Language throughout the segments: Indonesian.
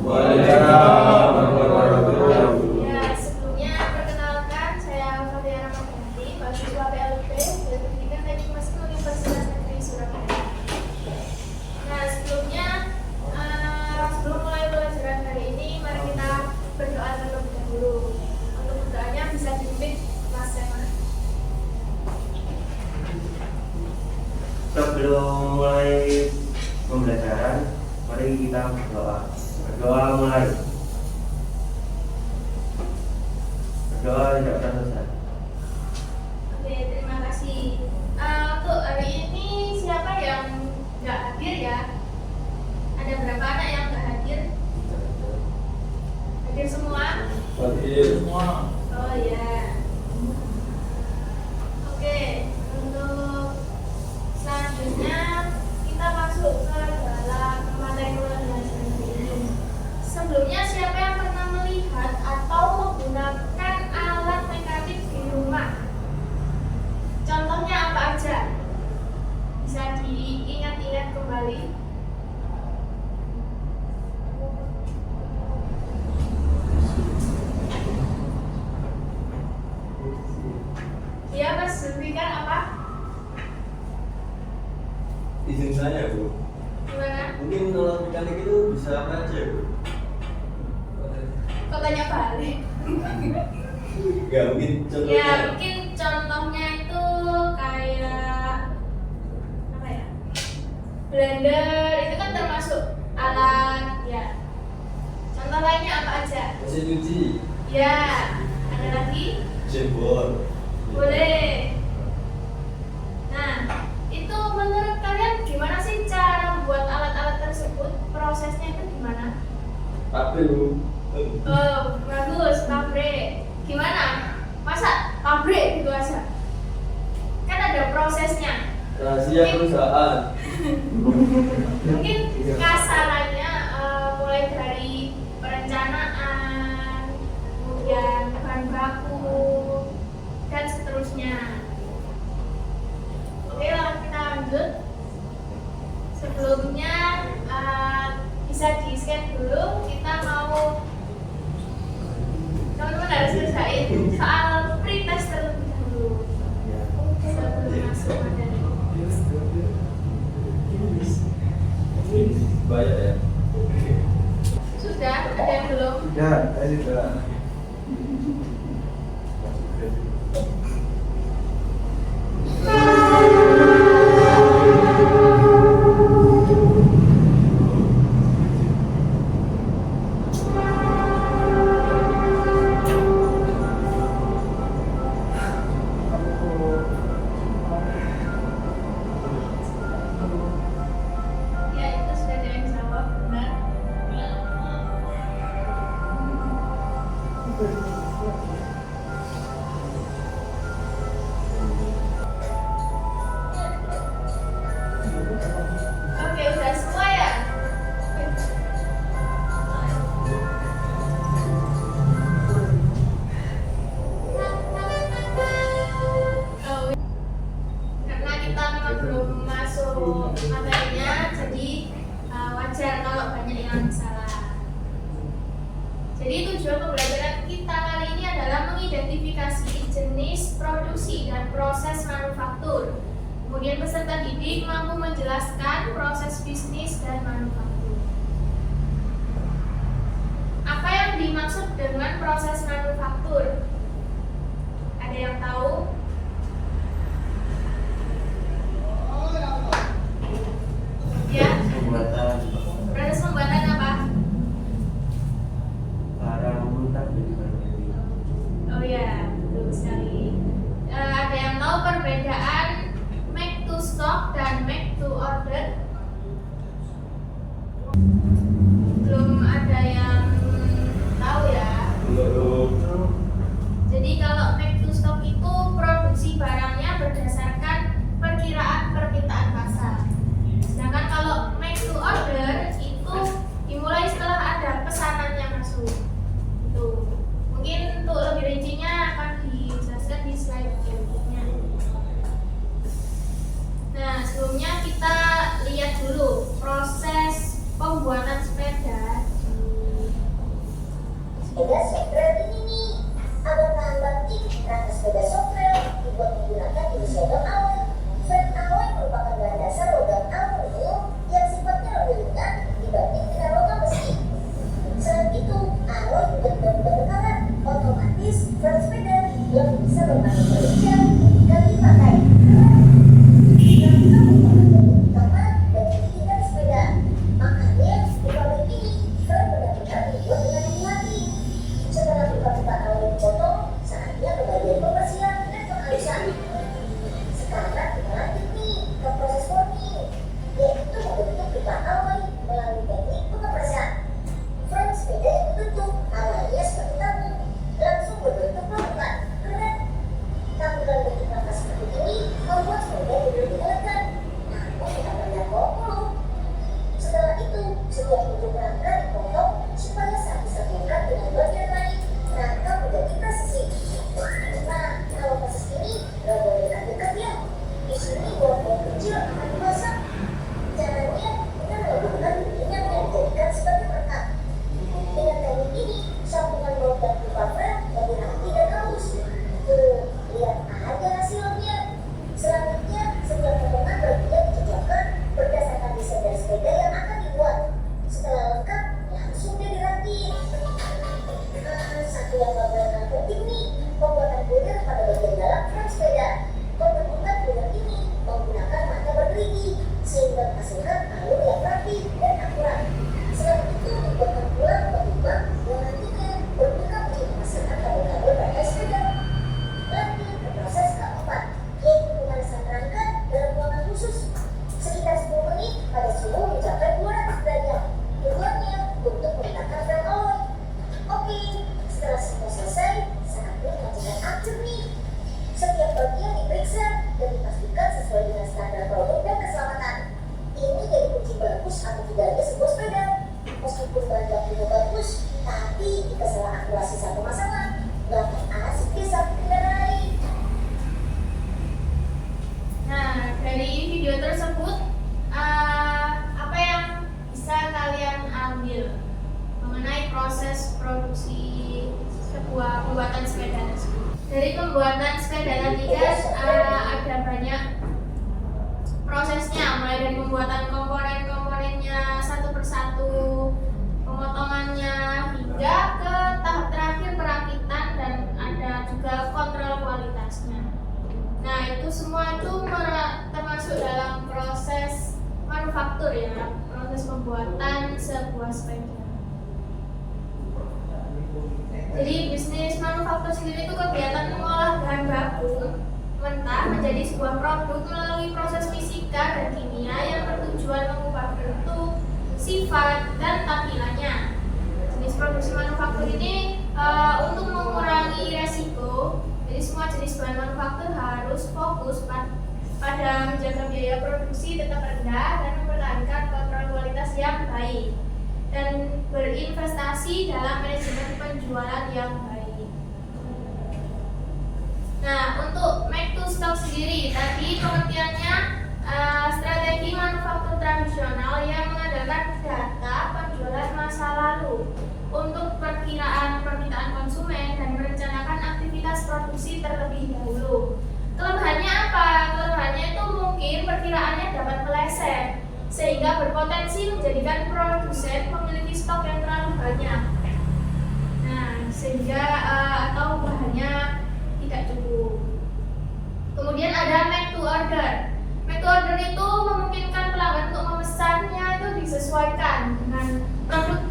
Waalaikumsalam warahmatullahi wabarakatuh. Ya, sebelumnya perkenalkan saya Fabiana Maganti, mahasiswa PLP dari Pendidikan Teknik Mesin Universitas Negeri Surabaya. Nah, sebelum mulai pelajaran hari ini, mari kita berdoa terlebih dahulu. Untuk berdoanya bisa dipimpin Mas Sema. Sebelum mulai pembelajaran, mari kita berdoa. Berdoa mulai. Berdoa tidak usah selesai. Oke, terima kasih. Untuk hari ini siapa yang nggak hadir ya? Ada berapa anak yang nggak hadir? Hadir semua? Hadir semua. Oh ya. Oke, untuk selanjutnya kita masuk ke dalam materi pelajaran ini. Sebelumnya siapa yang pernah melihat atau menggunakan alat mekanik di rumah? Contohnya apa aja? Bisa diingat-ingat kembali. Ya, Mas Zulfikar apa? Izin saya, Bu. Gimana? Mungkin alat mekanik itu bisa apa aja, Bu? Kok tanya balik? Enggak, mungkin contohnya. Ya, mungkin contohnya itu kayak apa ya? Blender itu kan termasuk alat ya. Contoh lainnya apa aja? Mesin cuci, Ya, ada lagi? jebol. Boleh. Nah, itu menurut kalian gimana sih cara membuat alat-alat tersebut? Prosesnya itu gimana? Apa, Bu? Oh, bagus, pabrik. Gimana? Masa pabrik gitu aja? Kan ada prosesnya. Rahasia perusahaan. Mungkin kasarannya mulai dari perencanaan, kemudian bahan baku, dan seterusnya. Oke, lalu kita lanjut. Sebelumnya bisa di-scan dulu. Kita mau teman-teman harus selesaiin soal pretest terlebih dahulu sebelum masuk materi. Banyak ya? Sudah, ada yang belum? Sudah, saya sudah. Ya, itu sudah ada yang jawab, benar? Oke, udah semua ya? Oh, karena kita memang belum masuk materinya, jadi wajar kalau banyak yang salah. Jadi tujuan pembelajaran kita kali ini adalah mengidentifikasi jenis produksi dan proses manufaktur. Kemudian peserta didik mampu menjelaskan proses bisnis dan manufaktur. Apa yang dimaksud dengan proses manufaktur? Ada yang tahu? Ya, Pembuatan proses pembuatan apa? barang mentah jadi barang jadi. Oh ya, betul sekali. Ada yang tahu perbedaan make to stock dan make to order? Belum ada yang tahu ya. Belum. yang bisa membantu kerja ketika dipakai. Rangka merupakan bentuk utama dan inti sepeda. Makanya di pabrik ini Fern benar-benar dibuat dengan hati-hati. Setelah buka-buka awal dipotong, saatnya ke bagian pembersihan dan penghalusan. Sekarang kita lanjut nih ke proses forming, yaitu membentuk pipa alloy melalui teknik pengepresan. Frame sepeda yang tertutup awalnya seperti tabung, langsung berbentuk longgar. Keren! Tampilan bentuk rangka seperti ini membuat sepeda jadi lebih elegan, namun tidak terlihat kokoh. Setelah itu, setiap ujung rangka dipotong supaya saat disambungkan dengan bagian lain, rangka menjadi presisi. Nah, kalau proses ini nggak boleh dekat-dekat ya. Di sini bom-bom kecil akan dipasang. Caranya, kita melakukan minyak yang dijadikan sebagai perkat. Dengan teknik ini, sambungan bom dan pipa frame lebih rapi dan halus. Lihat aja hasilnya. Selanjutnya, setiap potongan bagian dicocokkan berdasarkan desain dari sepeda yang akan dibuat. Setelah lengkap, langsung deh dirapiin. Satu yang gak boleh kalah penting nih, pembuatan border pada bagian dalam frame sepeda. Pembentukan border ini menggunakan mata bergerigi sehingga menghasilkan alur yang rapi dan akurat. Selain itu, dibuatkan pula lubang yang nantinya berguna untuk memasangkan kabel-kabel pada sepeda. Lanjut ke proses keempat, yaitu pemanasan rangka dalam ruangan khusus. Sekitar 10 menit pada suhu mencapai 200 derajat. Tujuannya untuk meletakkan frame alloy. Oke, setelah semua selesai, saatnya mengajukan akhir nih. Setiap bagian diperiksa dan dipastikan sesuai dengan standar produk dan keselamatan. Ini jadi kunci bagus atau tidaknya sebuah sepeda. Meskipun bahan bakunya bagus, tapi jika salah akurasi satu masalah, nggak akan asik deh saat dikendarai. Nah, dari video tersebut, apa yang bisa kalian ambil mengenai proses produksi sebuah pembuatan sepeda tersebut? Dari pembuatan sepeda tadi kan ada banyak prosesnya, mulai dari pembuatan komponen-komponennya satu persatu, pemotongannya, hingga ke tahap terakhir perakitan dan ada juga kontrol kualitasnya. Nah, itu semua itu termasuk dalam proses manufaktur ya, proses pembuatan sebuah sepeda. Jadi bisnis manufaktur sendiri itu kegiatan mengolah bahan baku mentah menjadi sebuah produk melalui proses fisika dan kimia yang bertujuan mengubah bentuk, sifat, dan tampilannya. Jenis produksi manufaktur ini untuk mengurangi resiko. Jadi semua jenis bahan manufaktur harus fokus pada menjaga biaya produksi tetap rendah dan mempertahankan kontrol kualitas yang baik, dan berinvestasi dalam manajemen penjualan yang baik. Nah, untuk make to stock sendiri, tadi pengertiannya strategi manufaktur tradisional yang mengandalkan data penjualan masa lalu untuk perkiraan permintaan konsumen dan merencanakan aktivitas produksi terlebih dahulu. Kelemahannya apa? Kelemahannya itu mungkin perkiraannya dapat meleset, sehingga berpotensi menjadikan produsen memiliki stok yang terlalu banyak. Nah, sehingga atau bahannya tidak cukup. Kemudian ada make to order. Make to order itu memungkinkan pelanggan untuk memesannya itu disesuaikan dengan produk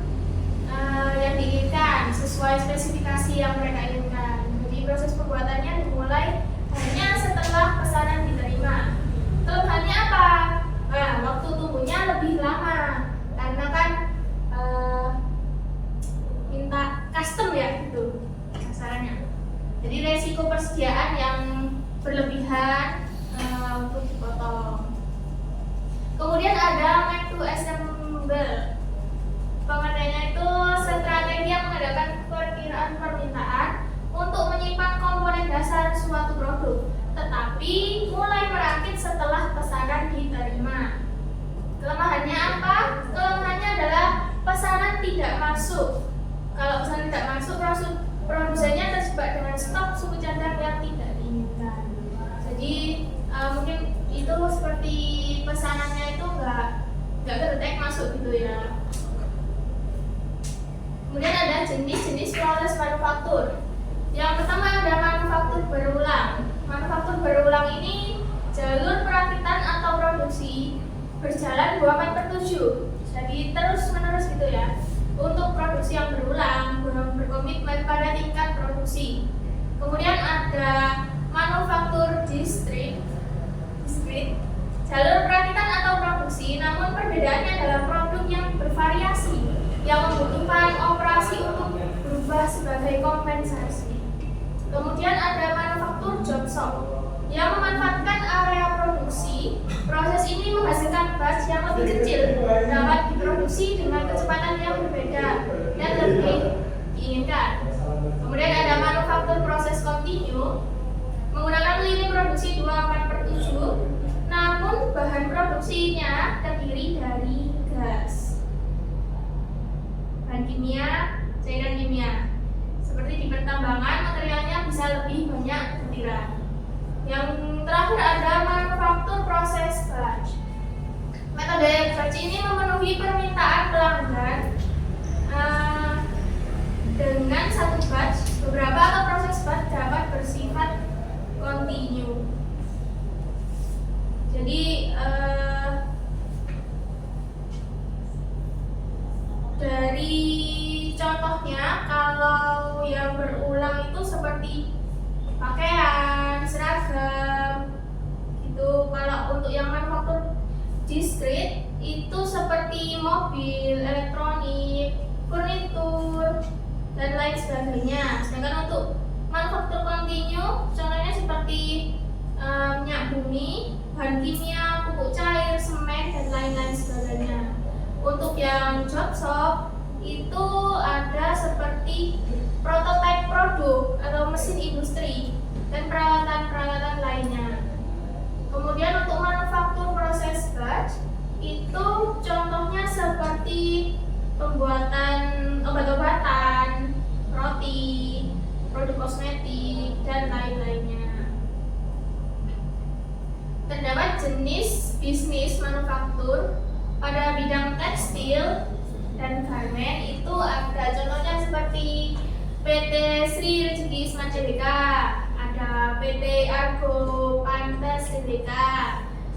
yang diinginkan sesuai spesifikasi yang mereka inginkan. Jadi proses pembuatannya dimulai hanya setelah pesanan diterima. Kelemahannya apa? Nah, waktu tunggunya lebih lama karena kan minta custom ya gitu kasarannya. Jadi resiko persediaan yang berlebihan untuk dipotong. Kemudian ada make to assemble. Pengertiannya itu strategi yang mengadakan perkiraan permintaan untuk menyimpan komponen dasar suatu produk, tetapi mulai merakit setelah pesanan diterima. Kelemahannya apa? Kelemahannya adalah pesanan tidak masuk. Kalau pesanan tidak masuk, produsennya terjebak dengan stok suku cadang yang tidak diinginkan. Jadi mungkin itu seperti pesanannya itu nggak kedetek masuk gitu ya. Kemudian ada jenis-jenis proses manufaktur. Yang pertama ada manufaktur berulang. Manufaktur berulang ini jalur perakitan atau produksi berjalan 24/7. Jadi terus-menerus gitu ya. Untuk produksi yang berulang, berkomitmen pada tingkat produksi. Kemudian ada manufaktur discrete, jalur perakitan atau produksi, namun perbedaannya adalah produk yang bervariasi, yang membutuhkan operasi untuk berubah sebagai kompensasi. Kemudian ada manufaktur job shop, yang memanfaatkan area produksi. Proses ini menghasilkan batch yang lebih kecil, dapat diproduksi dengan kecepatan yang berbeda dan lebih diinginkan. Kemudian ada manufaktur proses kontinu, menggunakan lini produksi 24/7, namun bahan produksinya terdiri dari gas, bahan kimia, cairan kimia. Seperti di pertambangan, materialnya bisa lebih banyak butiran. Yang terakhir ada manufaktur proses batch. Metode batch ini memenuhi permintaan pelanggan dengan satu batch. Beberapa atau proses batch dapat bersifat kontinu. Jadi dari contohnya, kalau yang berulang itu seperti pakaian, seragam gitu. Kalau untuk yang manufaktur discrete itu seperti mobil, elektronik, furnitur, dan lain sebagainya. Sedangkan untuk manufaktur kontinu contohnya seperti minyak bumi, bahan kimia, pupuk cair, semen, dan lain-lain sebagainya. Untuk yang job shop itu ada seperti prototipe produk atau mesin industri dan peralatan-peralatan lainnya. Kemudian untuk manufaktur proses batch itu contohnya seperti pembuatan obat-obatan, roti, produk kosmetik, dan lain-lainnya. Terdapat jenis bisnis manufaktur pada bidang tekstil dan garmen itu ada contohnya seperti PT Sri Rezeki Isma CBK, ada PT Argo Pantes CBK,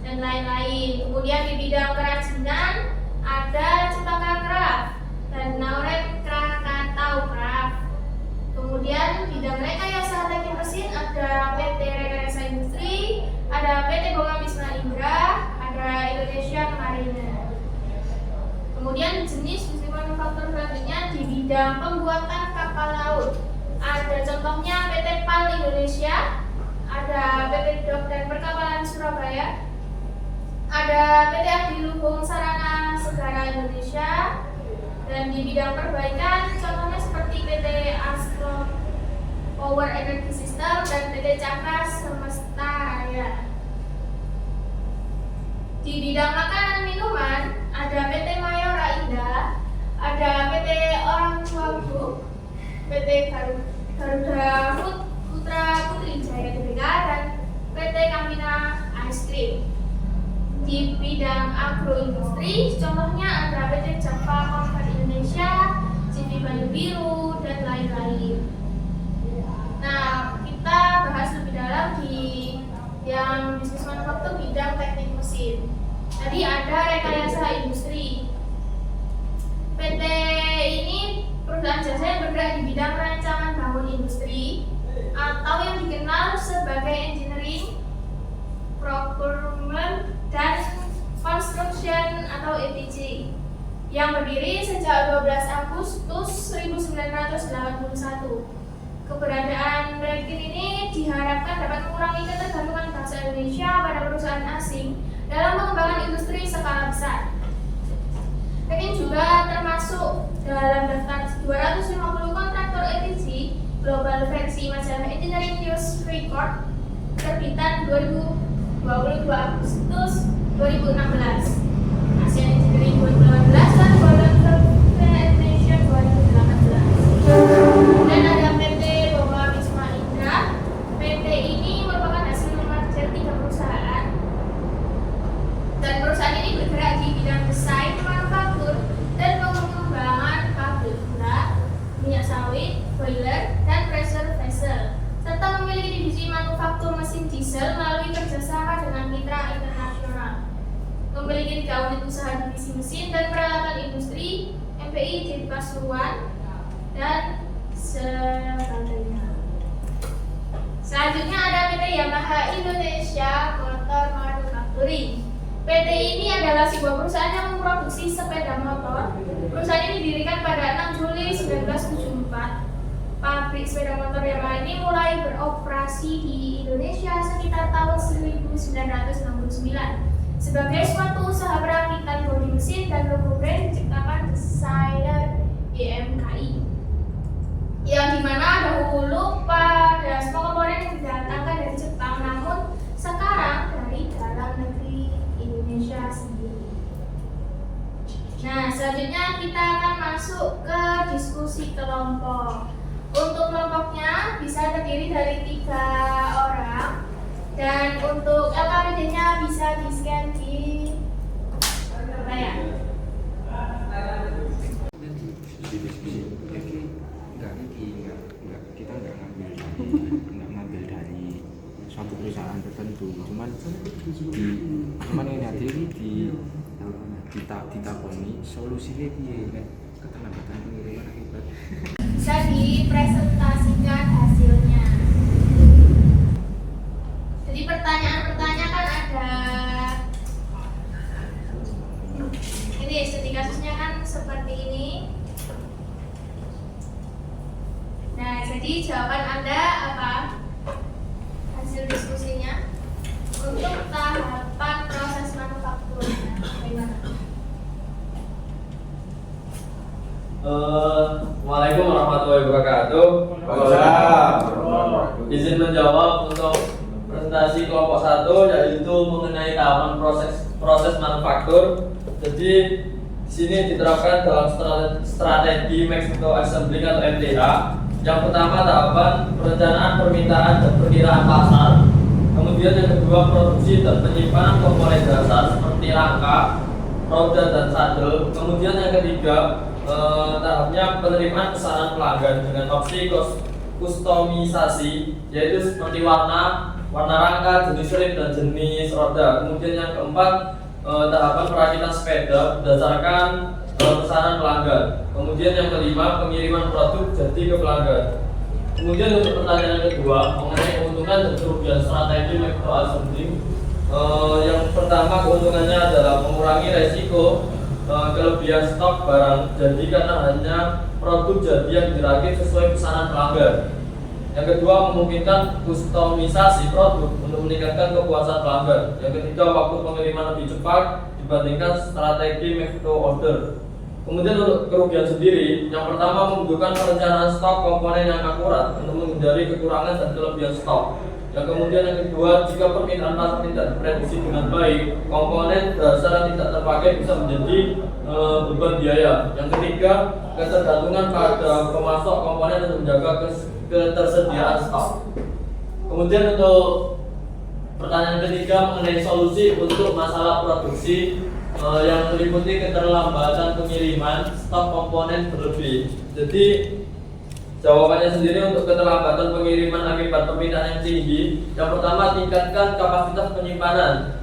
dan lain-lain. Kemudian di bidang kerajinan ada Cempaka Craft dan Nauret Krakatau Craft. Kemudian bidang rekayasa teknik mesin ada PT Rekayasa Industri, ada PT Bonga Wisma Indra, ada Indonesia Marine. Kemudian jenis bisnis manufaktur selanjutnya di bidang pembuatan kapal laut. Ada contohnya PT PAL Indonesia, ada PT Dok dan Perkapalan Surabaya, ada PT Adiluhung Sarana Segara Indonesia, dan di bidang perbaikan contohnya seperti PT Astro Power Energy System dan PT Cakra Semesta Raya. Di bidang makanan minuman ada PT Mayora Indah, ada PT Orang Tua Group, PT Garuda Food Putra Putri Jaya Tbk, dan PT Kamina Ice Cream. Di bidang agroindustri contohnya ada PT Java Comfort Indonesia, CV Bayu Biru, dan lain-lain. Nah, kita bahas lebih dalam di yang bisnis manufaktur bidang teknik mesin. Tadi ada rekayasa industri. PT ini perusahaan jasa yang bergerak di bidang rancangan bangun industri atau yang dikenal sebagai engineering, procurement, dan construction atau EPC, yang berdiri sejak 12 Agustus 1981. Keberadaan ranking ini diharapkan dapat mengurangi ketergantungan bangsa Indonesia pada perusahaan asing dalam pengembangan industri skala besar. Ranking juga termasuk dalam daftar 250 kontraktor EPC global versi majalah Engineering News Record terbitan 22 Agustus 2016, Asian Engineering 2018, dan Golden Indonesia 2018. Dan ada PT Bonga Wisma Indra. PT ini merupakan hasil merger 3 perusahaan, dan perusahaan ini bergerak di bidang desain, manufaktur, dan pengembangan pabrik gula, minyak sawit, boiler, dan pressure vessel. ketiga unit usaha divisi mesin dan peralatan industri MPI di Pasuruan dan sebagainya. Selanjutnya ada PT Yamaha Indonesia Motor Manufacturing. PT ini adalah sebuah perusahaan yang memproduksi sepeda motor. Perusahaan ini didirikan pada 6 Juli 1974. Pabrik sepeda motor Yamaha ini mulai beroperasi di Indonesia sekitar tahun 1969 sebagai suatu usaha perakitan bodi mesin dan logo brand diciptakan desainer YMKI, yang dimana dahulu pada semua komponen yang didatangkan dari Jepang, namun sekarang dari dalam negeri Indonesia sendiri. Nah, selanjutnya kita akan masuk ke diskusi kelompok. Untuk kelompoknya bisa terdiri dari 3 orang, dan untuk LKPD-nya bisa di-scan di layar. Kita nggak ngambil dari suatu perusahaan tertentu, cuman ini nanti ditakoni solusinya piye nek keterlambatan pengiriman akibat. Bisa dipresentasikan hasilnya. Jadi pertanyaan-pertanyaan kan ada ini, studi kasusnya kan seperti ini. Nah, jadi jawaban Anda apa? Hasil diskusinya untuk tahapan proses manufakturnya bagaimana? Waalaikumsalam warahmatullahi wabarakatuh. Waalaikumsalam. Izin menjawab untuk presentasi kelompok 1, yaitu mengenai tahapan proses manufaktur. Jadi di sini diterapkan dalam strategi Mixed Assembly atau MTH. Yang pertama tahapan perencanaan permintaan dan perkiraan pasar. Kemudian yang kedua produksi dan penyimpanan komponen dasar seperti rangka, roda dan sadel. Kemudian yang ketiga tahapnya penerimaan pesanan pelanggan dengan opsi kustomisasi, yaitu seperti warna rangka, jenis rim dan jenis roda. Kemudian yang keempat tahapan perakitan sepeda berdasarkan pesanan pelanggan. Kemudian yang kelima pengiriman produk jadi ke pelanggan. Kemudian untuk pertanyaan yang kedua mengenai keuntungan dan kerugian strategi Micro Assembly. Yang pertama keuntungannya adalah mengurangi resiko kelebihan stok barang jadi karena hanya produk jadi yang dirakit sesuai pesanan pelanggan. Yang kedua memungkinkan kustomisasi produk untuk meningkatkan kepuasan pelanggan. Yang ketiga waktu pengiriman lebih cepat dibandingkan strategi make to order. Kemudian untuk kerugian sendiri, yang pertama membutuhkan perencanaan stok komponen yang akurat untuk menghindari kekurangan dan kelebihan stok. Yang kemudian yang kedua, jika permintaan pasar tidak diprediksi dengan baik, komponen dasar yang tidak terpakai bisa menjadi beban biaya. Yang ketiga, ketergantungan pada pemasok komponen untuk menjaga ketersediaan stok. Kemudian untuk pertanyaan ketiga mengenai solusi untuk masalah produksi yang meliputi keterlambatan pengiriman stok komponen berlebih. Jadi jawabannya sendiri untuk keterlambatan pengiriman akibat permintaan yang tinggi. Yang pertama, tingkatkan kapasitas penyimpanan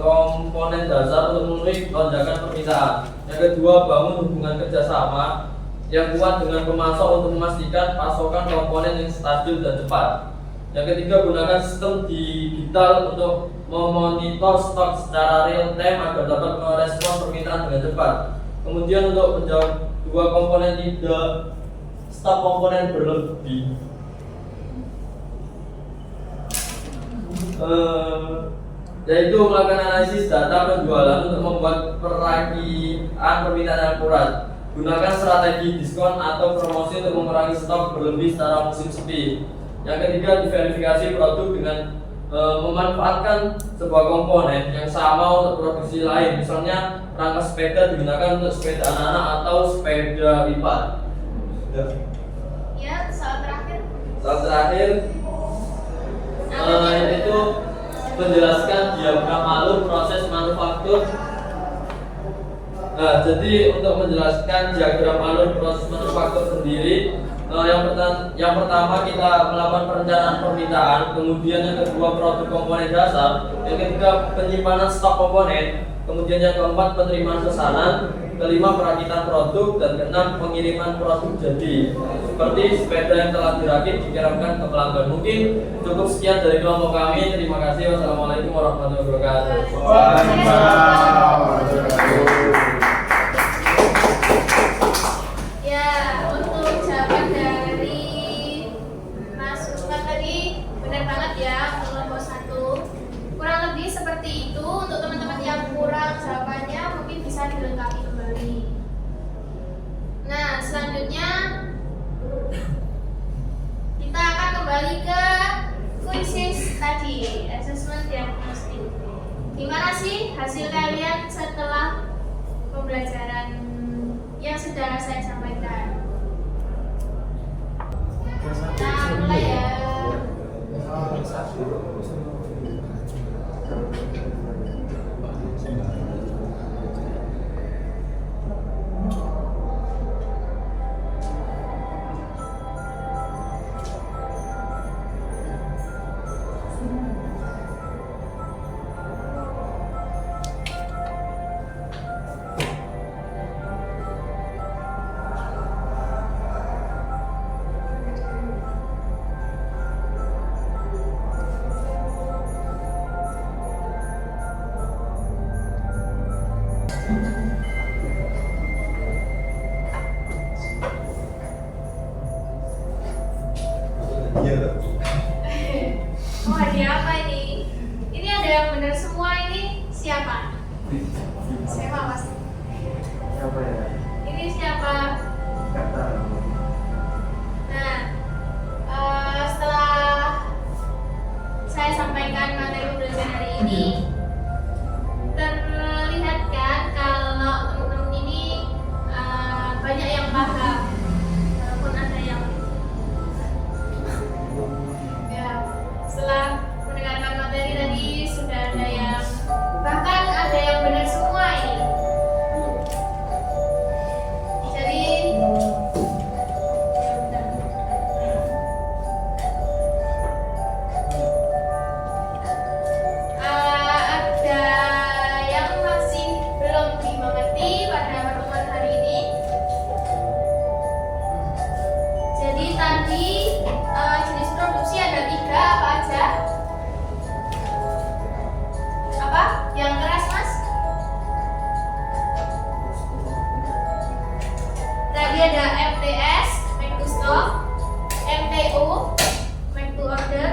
komponen dasar untuk memenuhi lonjakan permintaan. Yang kedua, bangun hubungan kerjasama yang kuat dengan pemasok untuk memastikan pasokan komponen yang stabil dan cepat. Yang ketiga, gunakan sistem digital untuk memonitor stok secara real time agar dapat merespon permintaan dengan cepat. Kemudian untuk menjawab dua komponen tidak stok komponen berlebih, yaitu melakukan analisis data penjualan untuk membuat perakian permintaan yang akurat. Gunakan strategi diskon atau promosi untuk mengurangi stok berlebih secara musim sepi. Yang ketiga, diverifikasi produk dengan memanfaatkan sebuah komponen yang sama untuk produksi lain. Misalnya rangka sepeda digunakan untuk sepeda anak-anak atau sepeda lipat. Ya, soal terakhir. Soal terakhir yaitu menjelaskan diagram alur proses manufaktur. Nah, jadi untuk menjelaskan diagram alur proses manufaktur sendiri, yang pertama kita melakukan perencanaan permintaan, kemudian yang kedua produk komponen dasar, yang ketiga penyimpanan stok komponen, kemudian yang keempat penerimaan pesanan, kelima perakitan produk, dan keenam pengiriman produk jadi seperti sepeda yang telah dirakit dikirimkan ke pelanggan. Mungkin cukup sekian dari kelompok kami. Terima kasih. Wassalamualaikum warahmatullahi wabarakatuh. Ya, untuk jawaban dari Mas Usman tadi benar banget ya untuk kelompok 1. Kurang lebih seperti itu. Untuk teman-teman yang kurang jawabannya mungkin bisa dilengkapi kembali. Nah, selanjutnya kita akan kembali ke quizzes tadi, assessment diagnostic. Gimana sih hasil kalian setelah pembelajaran yang sudah saya sampaikan? Nah, mulai ya. Oh, hadiah apa ini? Ini ada yang benar semua, ini siapa? Siapa mas? Siapa ya? Ini siapa? Nggak tahu. Nah, setelah saya sampaikan materi pembelajaran hari ini, terlihat kan kalau teman-teman ini banyak yang paham, walaupun ada yang ya. Setelah mendengarkan materi tadi sudah ada yang bahkan ada yang benar semua ini. Jadi ada yang masih belum dimengerti pada pertemuan hari ini. Jadi tadi jenis produksi ada 3, apa aja? Apa? Yang keras mas? Tadi ada MTS, make to stock, MTO, make to order,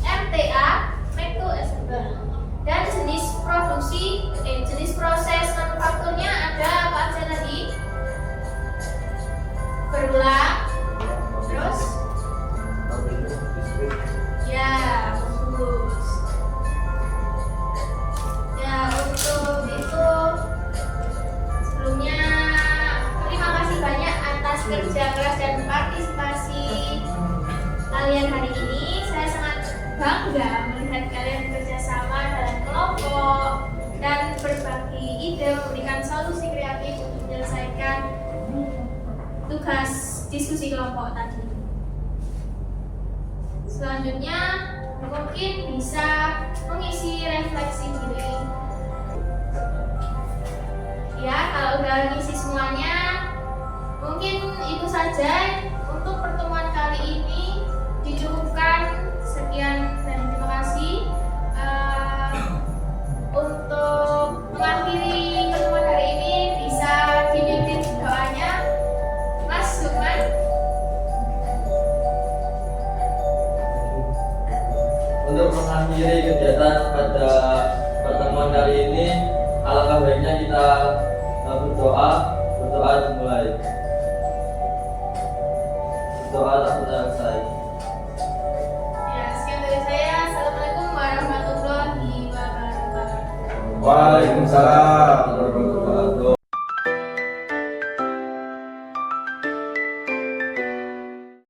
MTA, make to assemble. Dan jenis produksi, jenis proses manufakturnya ada apa aja tadi? Berulang, terus? Ya, bagus. Ya, untuk itu sebelumnya terima kasih banyak atas kerja keras dan partisipasi kalian hari ini. Saya sangat bangga melihat kalian bekerja sama dalam kelompok dan berbagi ide, memberikan solusi kreatif untuk menyelesaikan tugas diskusi kelompok tadi. Selanjutnya mungkin bisa mengisi refleksi diri. Ya, kalau udah ngisi semuanya, mungkin itu saja untuk pertemuan kali ini. Dicukupkan. Sekian dan terima kasih. Untuk mengakhiri pertemuan hari ini bisa dipimpin doanya Mas Lukman. Untuk mengakhiri kegiatan pada pertemuan kali ini, alangkah baiknya kita berdoa dimulai. Berdoa tak selesai. Ya, sekian dari saya. Assalamualaikum warahmatullahi wabarakatuh. Waalaikumsalam.